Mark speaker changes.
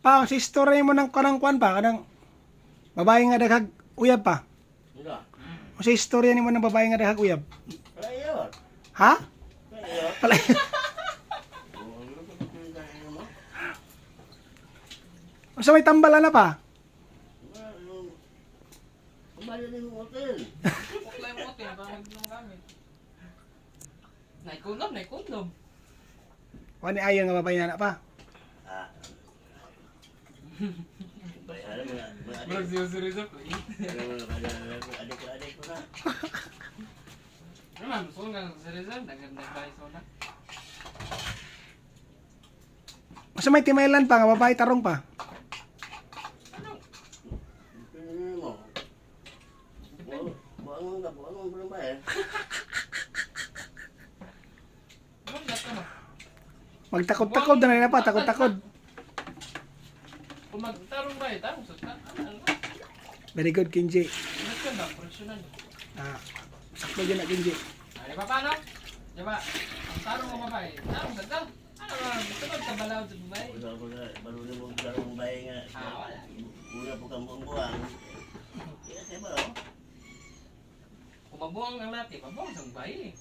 Speaker 1: Pa, si story mo ng kanang kwan pa, kanang babae nga daghag uyab pa.
Speaker 2: Wala.
Speaker 1: O si istorya ni mo ng babae nga daghag uyab.
Speaker 2: Ayun.
Speaker 1: Ha?
Speaker 2: Ayun.
Speaker 1: Pala. O sa may tambala na pa?
Speaker 2: Kumbayan din yung hotel.
Speaker 3: Kuklay mo ito, parang ng gamit. Naikundom.
Speaker 1: Wani ayon nga babae na pa.
Speaker 2: Ah. Bayaran mo na.
Speaker 3: Bro, siya po.
Speaker 2: Adik ko na.
Speaker 3: Naman, gusto nga sa Rizal, nagbahay sa una.
Speaker 1: O sa may timaylan pa nga babae tarong pa.
Speaker 2: Pinili mo. Buang mo ba eh?
Speaker 3: Ano dapat mo?
Speaker 1: Magtakod-takod na pa, takod-takod.
Speaker 3: Kung magtarong ba eh, tarong sa ka. Ano?
Speaker 1: Very good, Kinji.
Speaker 3: Ano ka ba? Professional.
Speaker 1: Ah, sakto dyan na, Kinji.
Speaker 3: Di ba paano? Di ba? Ang tarong mo ba eh? Tarong sa ka. Ano ba? Gusto mo kabalaw sa babae?
Speaker 2: Marunong mong larong bahay nga.
Speaker 3: Wala.
Speaker 2: Una po kang buang. Kaya siya ba oh?
Speaker 3: Kung mabuang ng lati, mabuang sa babae eh.